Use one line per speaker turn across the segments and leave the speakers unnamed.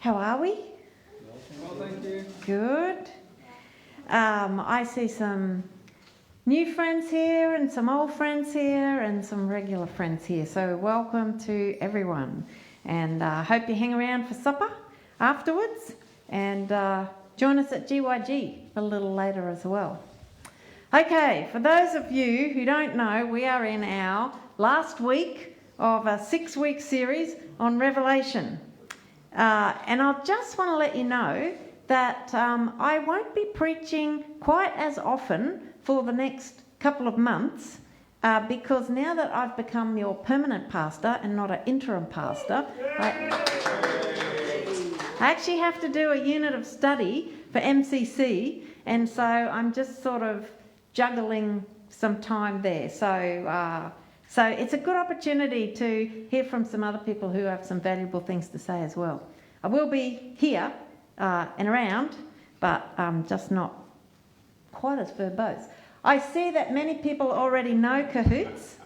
How are we?
Well, thank you.
Good. I see some new friends here and some old friends here and some regular friends here. So welcome to everyone. And I hope you hang around for supper afterwards and join us at GYG a little later as well. Okay, for those of you who don't know, we are in our last week of a 6-week series on Revelation. And I just want to let you know that I won't be preaching quite as often for the next couple of months because now that I've become your permanent pastor and not an interim pastor, I actually have to do a unit of study for MCC, and so I'm just sort of juggling some time there. So it's a good opportunity to hear from some other people who have some valuable things to say as well. I will be here and around, but just not quite as verbose. I see that many people already know Cahoots.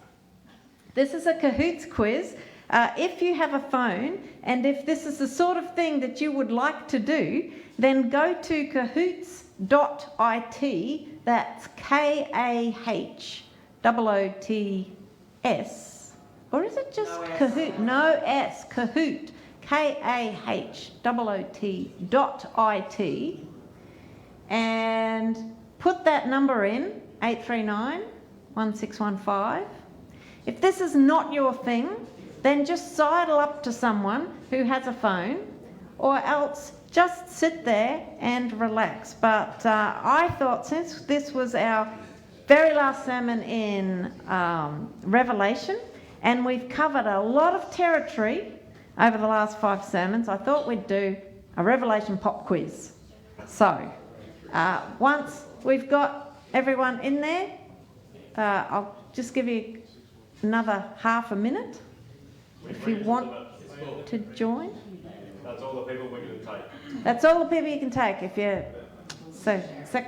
This is a Cahoots quiz. If you have a phone and if this is the sort of thing that you would like to do, then go to cahoots.it. That's KAHOOTS. Or is it just Kahoot? No S. Kahoot. KAHOOT.it. And put that number in, 839-1615. If this is not your thing, then just sidle up to someone who has a phone, or else just sit there and relax. But I thought, since this was our very last sermon in Revelation, and we've covered a lot of territory over the last 5 sermons, I thought we'd do a Revelation pop quiz. So, once we've got everyone in there, I'll just give you another half a minute if you want to join.
That's all the people we can take.
That's all the people you can take if you... So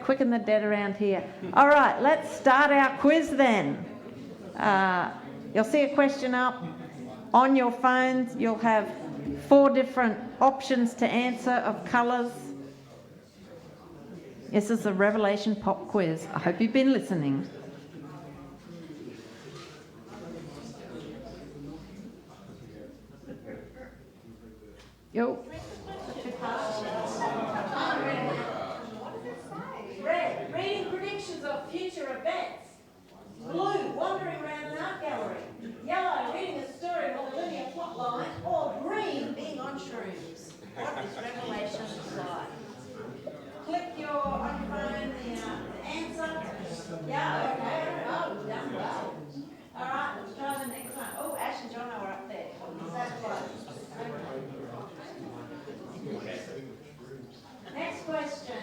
quicken the dead around here. All right, let's start our quiz then. You'll see a question up. On your phones, you'll have 4 different options to answer of colours. This is the Revelation pop quiz. I hope you've been listening. Yo. Red, reading predictions of future events. Blue, wandering around an art gallery. Yellow, reading a story with a linear plot line. Or green, being on shrooms. What is Revelation like? Click on your phone the answer. Yeah, okay. Oh, you've done well. All right, let's try the next one. Oh, Ash and John are up there. Is that close? Next question.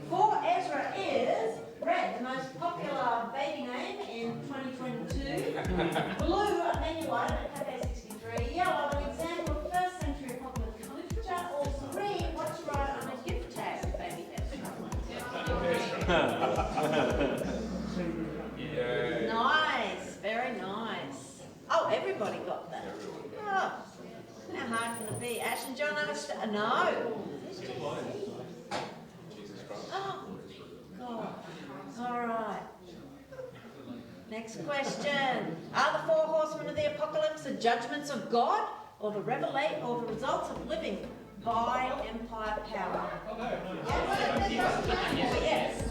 For Ezra is red, the most popular baby name in 2022. Blue, a menu item at Cafe 63. Yellow, an example of first century popular literature. Or green, what's right on a gift tag for baby Ezra? Nice, very nice. Oh, everybody got that. Oh. How hard can it be? Ash and John understand? No. Oh, God. All right. Next question. Are the 4 horsemen of the apocalypse the judgments of God or the results of living by empire power? Yes.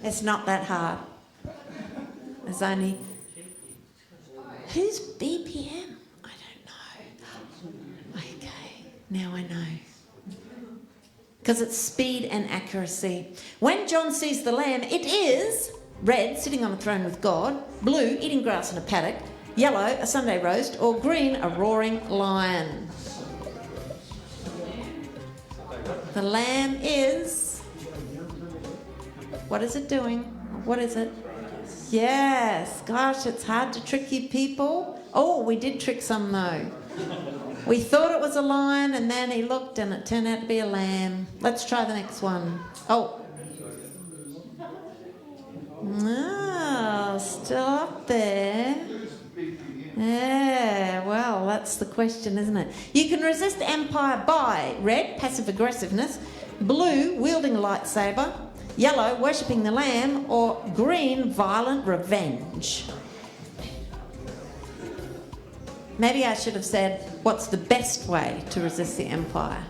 It's not that hard. It's only... Who's BPM? I don't know. Okay, now I know. Because it's speed and accuracy. When John sees the Lamb, it is red, sitting on a throne with God, blue, eating grass in a paddock, yellow, a Sunday roast, or green, a roaring lion. The Lamb is... What is it doing? What is it? Yes. Gosh, it's hard to trick you people. Oh, we did trick some though. We thought it was a lion and then he looked and it turned out to be a lamb. Let's try the next one. Oh. Oh, still up there. Yeah, well, that's the question, isn't it? You can resist empire by red, passive aggressiveness, blue, wielding a lightsaber, yellow, worshipping the lamb, or green, violent revenge. Maybe I should have said, what's the best way to resist the empire?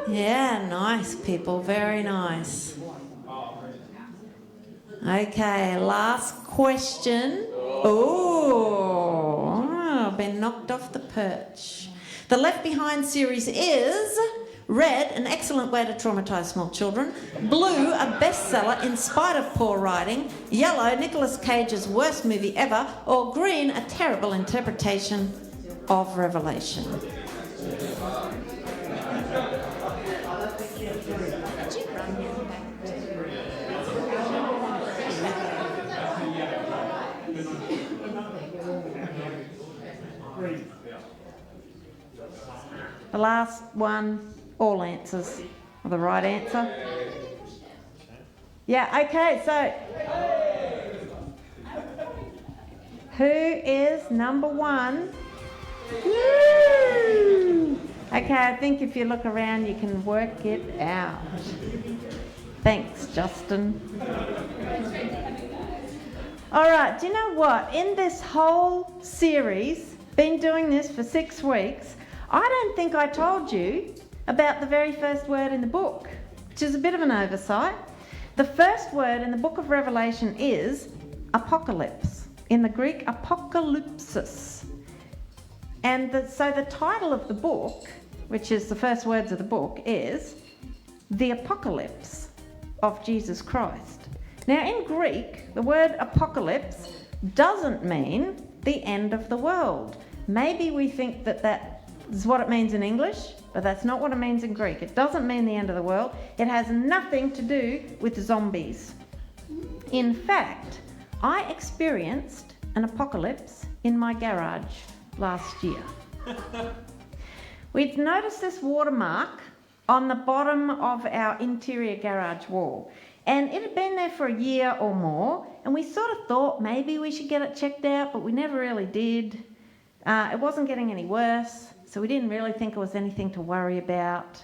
Yeah, nice people, very nice. Okay, last question. Oh, I've been knocked off the perch. The Left Behind series is red, an excellent way to traumatise small children. Blue, a bestseller in spite of poor writing. Yellow, Nicolas Cage's worst movie ever. Or green, a terrible interpretation of Revelation. The last one, all answers are the right answer. Yeah, okay, so who is number one? Woo! Okay, I think if you look around you can work it out. Thanks, Justin. All right, do you know what? In this whole series, been doing this for 6 weeks, I don't think I told you about the very first word in the book, which is a bit of an oversight. The first word in the book of Revelation is apocalypse. In the Greek, apokalypsis. And so the title of the book, which is the first words of the book, is The Apocalypse of Jesus Christ. Now in Greek, the word apocalypse doesn't mean the end of the world. Maybe we think that is what it means in English, but that's not what it means in Greek. It doesn't mean the end of the world. It has nothing to do with zombies. In fact, I experienced an apocalypse in my garage last year. We'd noticed this watermark on the bottom of our interior garage wall, and it had been there for a year or more, and we sort of thought maybe we should get it checked out, but we never really did. It wasn't getting any worse, so we didn't really think it was anything to worry about.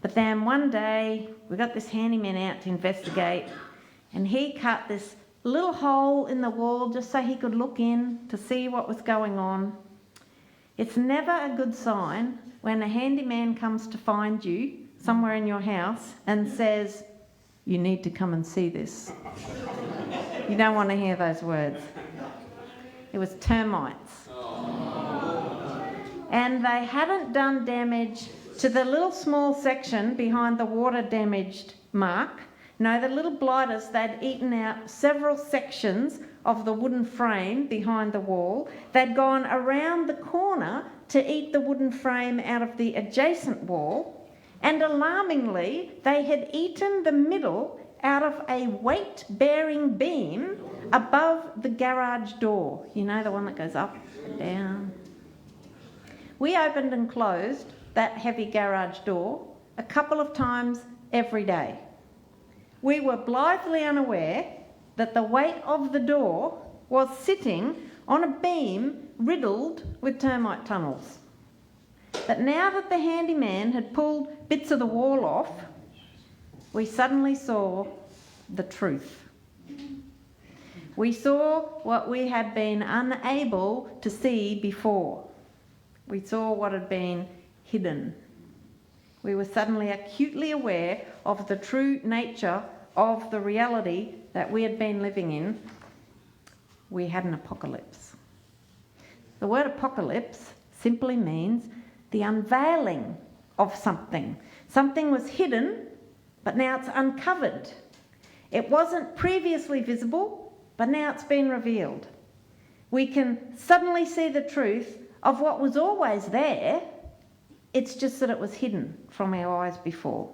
But then one day, we got this handyman out to investigate, and he cut this little hole in the wall just so he could look in to see what was going on. It's never a good sign when a handyman comes to find you somewhere in your house and says, "You need to come and see this." You don't want to hear those words. It was termites. And they hadn't done damage to the little small section behind the water damaged mark. No, the little blighters, they'd eaten out several sections of the wooden frame behind the wall. They'd gone around the corner to eat the wooden frame out of the adjacent wall. And alarmingly, they had eaten the middle out of a weight-bearing beam above the garage door. You know, the one that goes up and down. We opened and closed that heavy garage door a couple of times every day. We were blithely unaware that the weight of the door was sitting on a beam riddled with termite tunnels. But now that the handyman had pulled bits of the wall off, we suddenly saw the truth. We saw what we had been unable to see before. We saw what had been hidden. We were suddenly acutely aware of the true nature of the reality that we had been living in. We had an apocalypse. The word apocalypse simply means the unveiling of something. Something was hidden, but now it's uncovered. It wasn't previously visible, but now it's been revealed. We can suddenly see the truth of what was always there. It's just that it was hidden from our eyes before.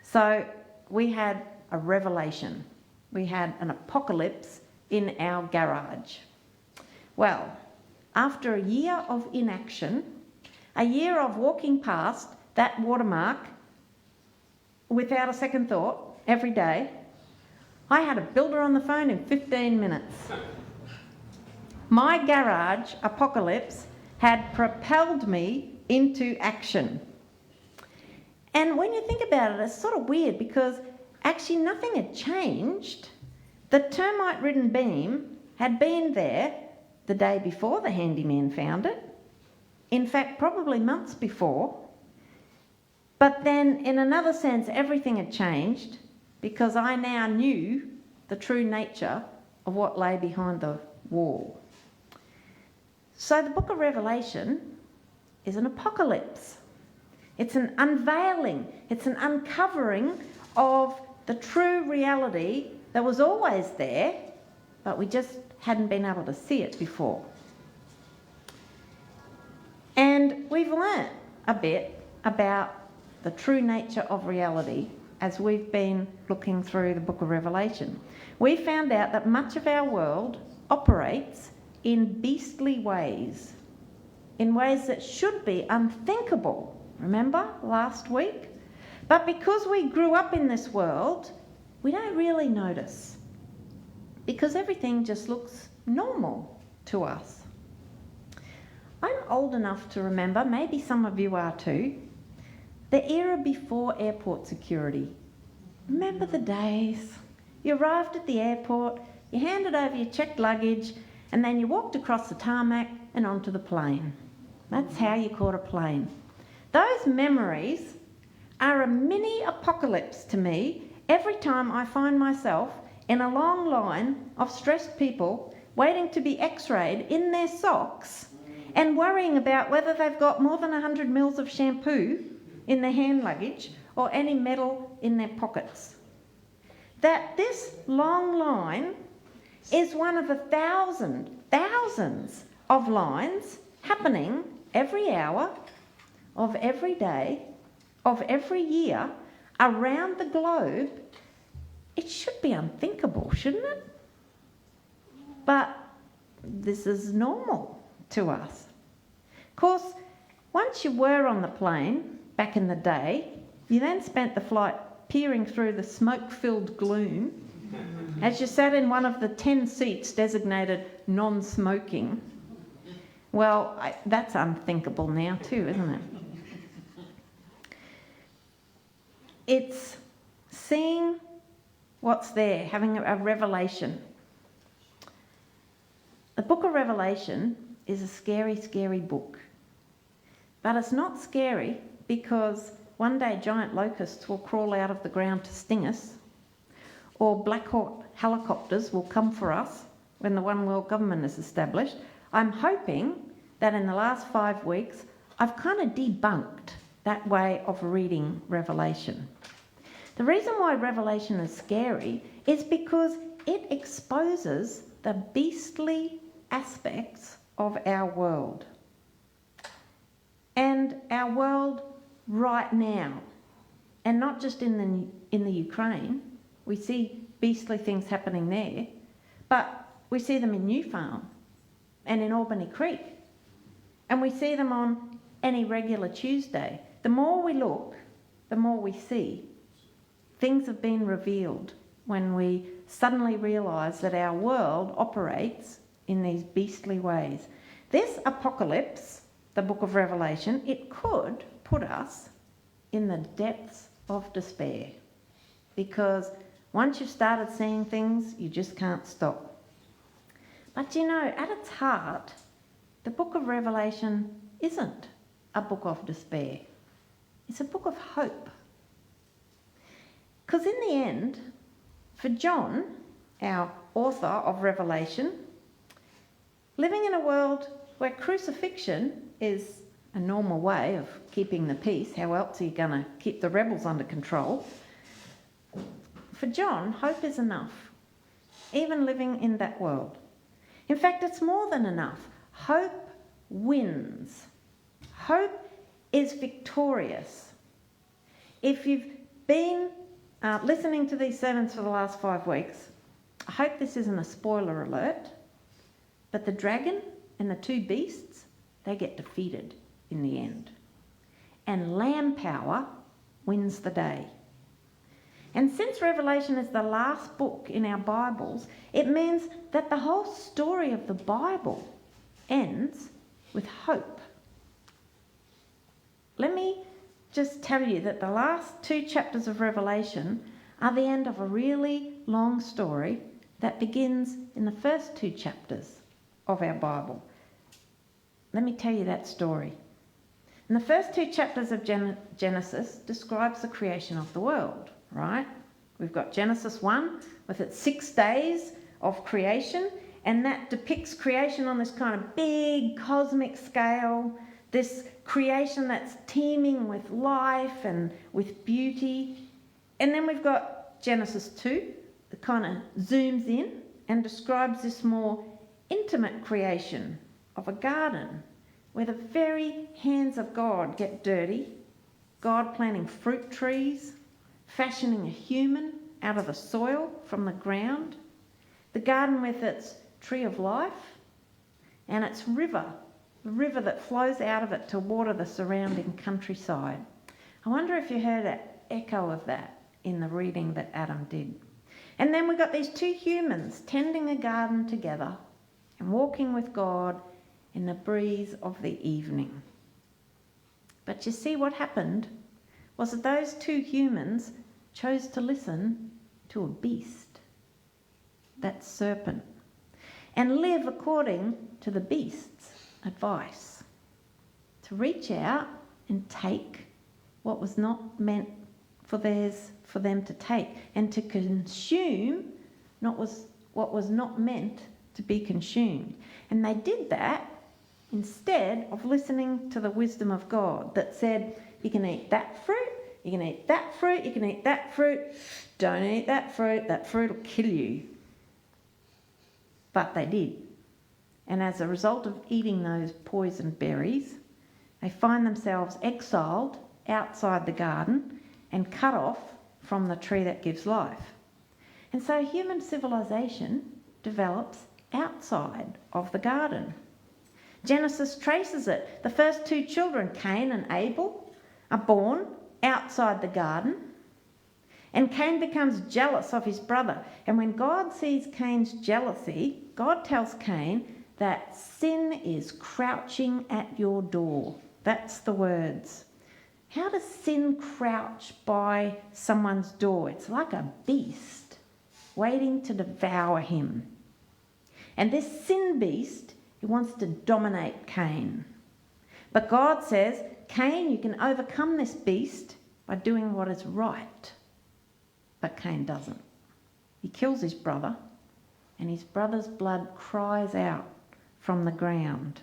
So we had a revelation. We had an apocalypse in our garage. Well, after a year of inaction, a year of walking past that watermark, without a second thought, every day. I had a builder on the phone in 15 minutes. My garage apocalypse had propelled me into action. And when you think about it, it's sort of weird because actually nothing had changed. The termite-ridden beam had been there the day before the handyman found it. In fact, probably months before. But then, in another sense, everything had changed because I now knew the true nature of what lay behind the wall. So the book of Revelation is an apocalypse. It's an unveiling, it's an uncovering of the true reality that was always there, but we just hadn't been able to see it before. And we've learnt a bit about the true nature of reality as we've been looking through the book of Revelation. We found out that much of our world operates in beastly ways, in ways that should be unthinkable. Remember last week? But because we grew up in this world, we don't really notice because everything just looks normal to us. I'm old enough to remember, maybe some of you are too, the era before airport security. Remember the days? You arrived at the airport, you handed over your checked luggage, and then you walked across the tarmac and onto the plane. That's how you caught a plane. Those memories are a mini apocalypse to me every time I find myself in a long line of stressed people waiting to be x-rayed in their socks and worrying about whether they've got more than 100 mils of shampoo in their hand luggage or any metal in their pockets. That this long line is one of the thousands of lines happening every hour of every day of every year around the globe. It should be unthinkable, shouldn't it? But this is normal to us. Of course, once you were on the plane back in the day, you then spent the flight peering through the smoke-filled gloom as you sat in one of the 10 seats designated non-smoking. Well, that's unthinkable now too, isn't it? It's seeing what's there, having a revelation. The book of Revelation is a scary, scary book. But it's not scary because one day giant locusts will crawl out of the ground to sting us, or Black Hawk helicopters will come for us when the one world government is established. I'm hoping that in the last 5 weeks I've kind of debunked that way of reading Revelation. The reason why Revelation is scary is because it exposes the beastly aspects of our world. And our world right now, and not just in the Ukraine. We see beastly things happening there, but we see them in New Farm and in Albany Creek, and we see them on any regular Tuesday. The more we look, the more we see. Things have been revealed when we suddenly realise that our world operates in these beastly ways. This apocalypse, the book of Revelation, it could put us in the depths of despair, because once you've started seeing things, you just can't stop. But you know, at its heart, the book of Revelation isn't a book of despair. It's a book of hope. Because in the end, for John, our author of Revelation, living in a world where crucifixion is a normal way of keeping the peace, how else are you going to keep the rebels under control? For John, hope is enough, even living in that world. In fact, it's more than enough. Hope wins. Hope is victorious. If you've been listening to these sermons for the last 5 weeks, I hope this isn't a spoiler alert, but the dragon and the 2 beasts, they get defeated in the end. And lamb power wins the day. And since Revelation is the last book in our Bibles, it means that the whole story of the Bible ends with hope. Let me just tell you that the last 2 chapters of Revelation are the end of a really long story that begins in the first 2 chapters of our Bible. Let me tell you that story. In the first 2 chapters of Genesis describes the creation of the world, right? We've got Genesis 1 with its 6 days of creation, and that depicts creation on this kind of big cosmic scale, this creation that's teeming with life and with beauty. And then we've got Genesis 2 that kind of zooms in and describes this more intimate creation of a garden where the very hands of God get dirty, God planting fruit trees, fashioning a human out of the soil from the ground, the garden with its tree of life and its river, the river that flows out of it to water the surrounding countryside. I wonder if you heard an echo of that in the reading that Adam did. And then we've got these 2 humans tending a garden together and walking with God in the breeze of the evening. But you see, what happened was that those 2 humans chose to listen to a beast, that serpent, and live according to the beast's advice, to reach out and take what was not meant for them to take, and to consume what was not meant to be consumed. And they did that instead of listening to the wisdom of God that said, you can eat that fruit, you can eat that fruit, you can eat that fruit, don't eat that fruit will kill you. But they did. And as a result of eating those poison berries, they find themselves exiled outside the garden and cut off from the tree that gives life. And so human civilization develops outside of the garden. Genesis traces it. The first 2 children, Cain and Abel, are born outside the garden. And Cain becomes jealous of his brother. And when God sees Cain's jealousy, God tells Cain that sin is crouching at your door. That's the words. How does sin crouch by someone's door? It's like a beast waiting to devour him. And this sin beast, he wants to dominate Cain. But God says, Cain, you can overcome this beast by doing what is right. But Cain doesn't. He kills his brother, and his brother's blood cries out from the ground.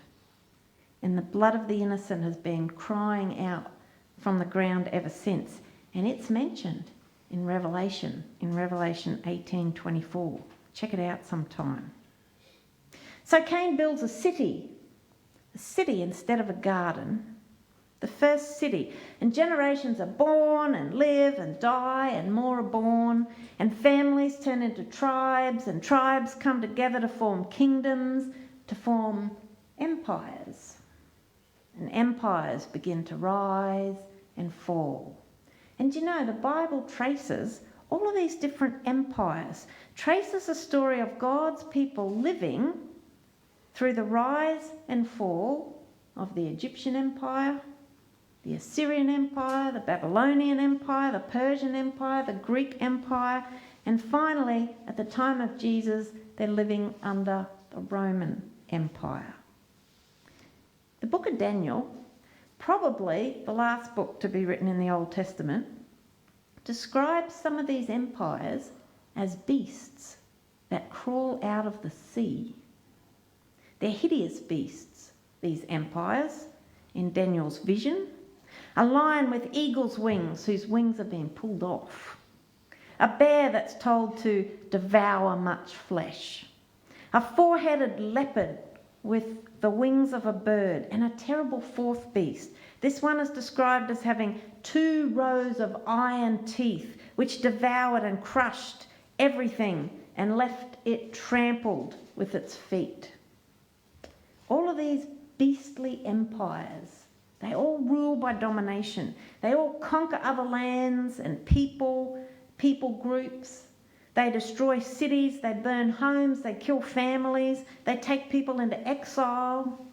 And the blood of the innocent has been crying out from the ground ever since. And it's mentioned in Revelation 18:24. Check it out sometime. So Cain builds a city instead of a garden, the first city. And generations are born and live and die, and more are born, and families turn into tribes, and tribes come together to form kingdoms, to form empires. And empires begin to rise and fall. And you know, the Bible traces all of these different empires, traces the story of God's people living through the rise and fall of the Egyptian Empire, the Assyrian Empire, the Babylonian Empire, the Persian Empire, the Greek Empire, and finally, at the time of Jesus, they're living under the Roman Empire. The book of Daniel, probably the last book to be written in the Old Testament, describes some of these empires as beasts that crawl out of the sea. They're hideous beasts, these empires, in Daniel's vision. A lion with eagle's wings, whose wings have been pulled off. A bear that's told to devour much flesh. A four-headed leopard with the wings of a bird, and a terrible 4th beast. This one is described as having 2 rows of iron teeth, which devoured and crushed everything and left it trampled with its feet. All of these beastly empires, they all rule by domination. They all conquer other lands and people, people groups. They destroy cities, they burn homes, they kill families, they take people into exile.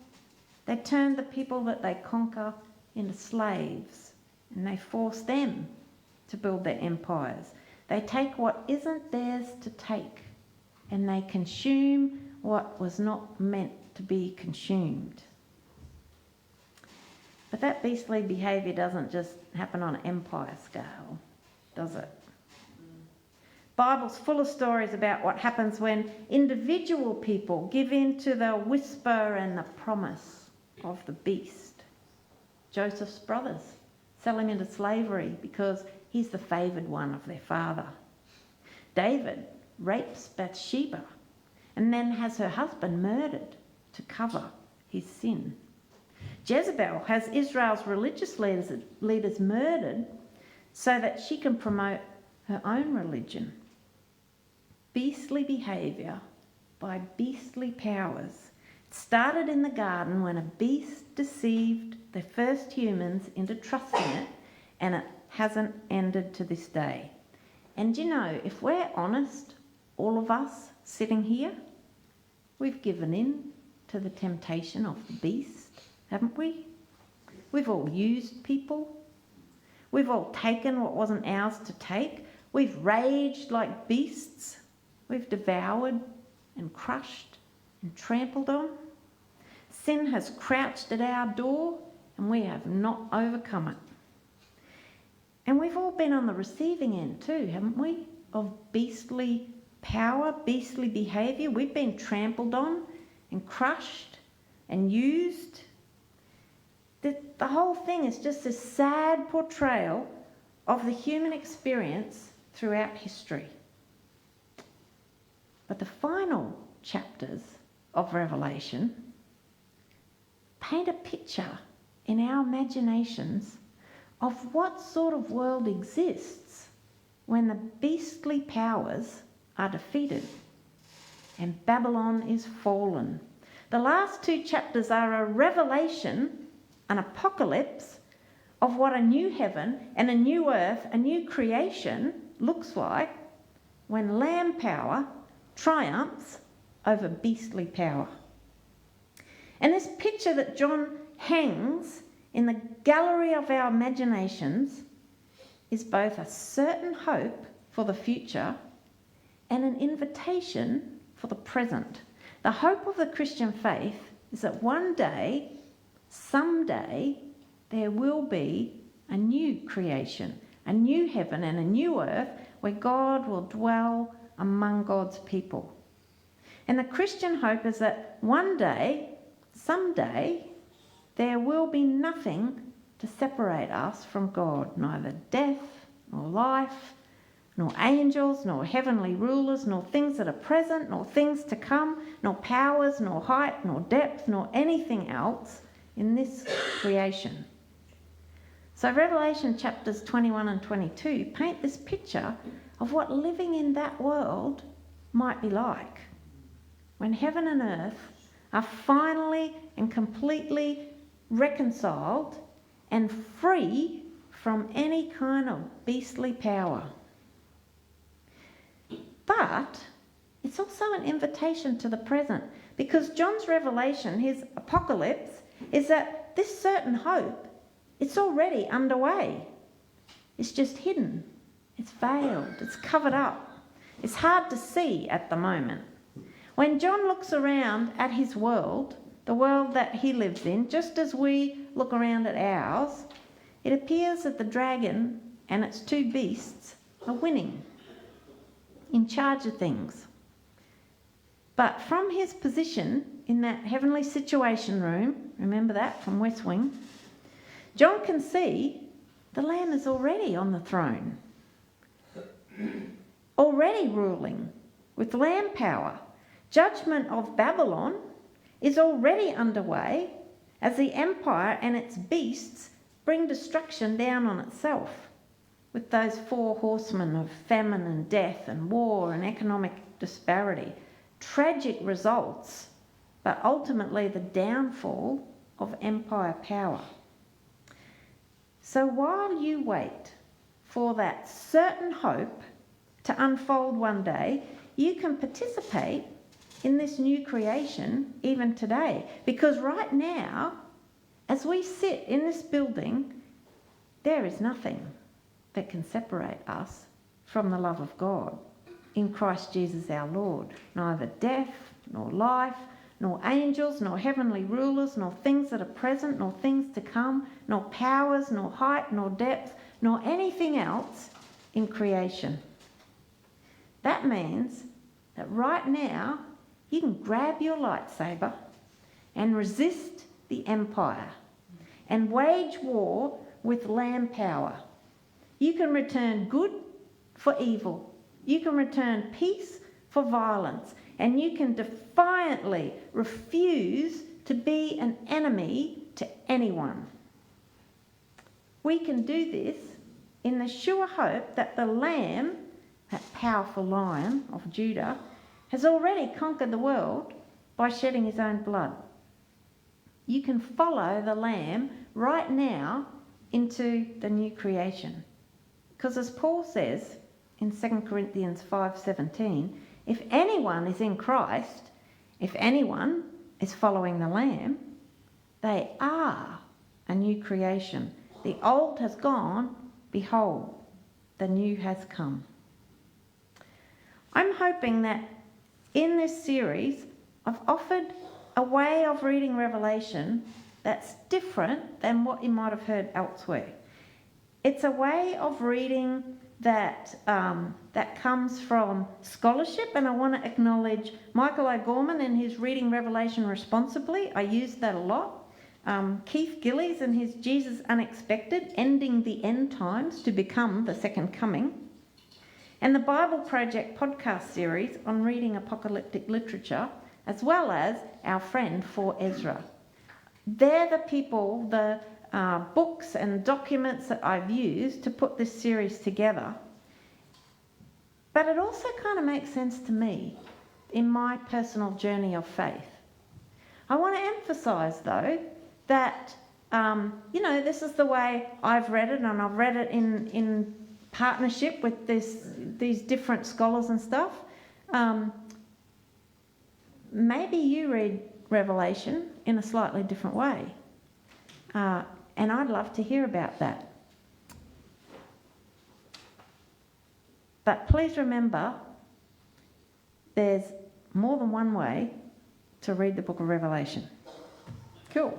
They turn the people that they conquer into slaves, and they force them to build their empires. They take what isn't theirs to take, and they consume what was not meant to be consumed. But that beastly behaviour doesn't just happen on an empire scale, does it? Bible's full of stories about what happens when individual people give in to the whisper and the promise of the beast. Joseph's brothers sell him into slavery because he's the favoured one of their father. David rapes Bathsheba and then has her husband murdered to cover his sin. Jezebel has Israel's religious leaders murdered so that she can promote her own religion. Beastly behaviour by beastly powers. It started in the garden when a beast deceived the first humans into trusting it, and it hasn't ended to this day. And you know, if we're honest, all of us sitting here, we've given in to the temptation of the beast, haven't we? We've all used people. We've all taken what wasn't ours to take. We've raged like beasts. We've devoured and crushed and trampled on. Sin has crouched at our door and we have not overcome it. And we've all been on the receiving end too, haven't we? Of beastly power, beastly behaviour. We've been trampled on and crushed and used. The whole thing is just a sad portrayal of the human experience throughout history. But the final chapters of Revelation paint a picture in our imaginations of what sort of world exists when the beastly powers are defeated and Babylon is fallen. The last two chapters are a revelation, an apocalypse of what a new heaven and a new earth, a new creation looks like when Lamb power triumphs over beastly power. And this picture that John hangs in the gallery of our imaginations is both a certain hope for the future and an invitation for the present. The hope of the Christian faith is that one day, someday, there will be a new creation, a new heaven and a new earth where God will dwell among God's people. And the Christian hope is that one day, someday, there will be nothing to separate us from God, neither death, nor life, nor angels, nor heavenly rulers, nor things that are present, nor things to come, nor powers, nor height, nor depth, nor anything else in this creation. So Revelation chapters 21 and 22 paint this picture of what living in that world might be like when heaven and earth are finally and completely reconciled and free from any kind of beastly power. But it's also an invitation to the present, because John's revelation, his apocalypse, is that this certain hope, it's already underway. It's just hidden. It's veiled. It's covered up. It's hard to see at the moment. When John looks around at his world, the world that he lives in, just as we look around at ours, it appears that the dragon and its two beasts are winning, in charge of things. But from his position in that heavenly situation room, remember that from West Wing, John can see the Lamb is already on the throne, already ruling with Lamb power. Judgment of Babylon is already underway as the empire and its beasts bring destruction down on itself with those 4 horsemen of famine and death and war and economic disparity. Tragic results, but ultimately the downfall of empire power. So while you wait for that certain hope to unfold one day, you can participate in this new creation even today. Because right now, as we sit in this building, there is nothing that can separate us from the love of God in Christ Jesus our Lord. Neither death, nor life, nor angels, nor heavenly rulers, nor things that are present, nor things to come, nor powers, nor height, nor depth, nor anything else in creation. That means that right now you can grab your lightsaber and resist the empire and wage war with lamb power. You can return good for evil. You can return peace for violence. And you can defiantly refuse to be an enemy to anyone. We can do this in the sure hope that the Lamb, that powerful Lion of Judah, has already conquered the world by shedding his own blood. You can follow the Lamb right now into the new creation. Because as Paul says in 2 Corinthians 5:17, if anyone is in Christ, if anyone is following the Lamb, they are a new creation. The old has gone, behold, the new has come. I'm hoping that in this series, I've offered a way of reading Revelation that's different than what you might have heard elsewhere. It's a way of reading that comes from scholarship, and I want to acknowledge Michael O'Gorman in his Reading Revelation Responsibly. I use that a lot. Keith Gillies in his Jesus Unexpected, Ending the End Times to Become the Second Coming. And the Bible Project podcast series on reading apocalyptic literature, as well as our friend for Ezra. They're the people, the books and documents that I've used to put this series together. But it also kind of makes sense to me in my personal journey of faith. I want to emphasise, though, that, this is the way I've read it, and I've read it in partnership with these different scholars and stuff. Maybe you read Revelation in a slightly different way. And I'd love to hear about that. But please remember, there's more than one way to read the book of Revelation. Cool.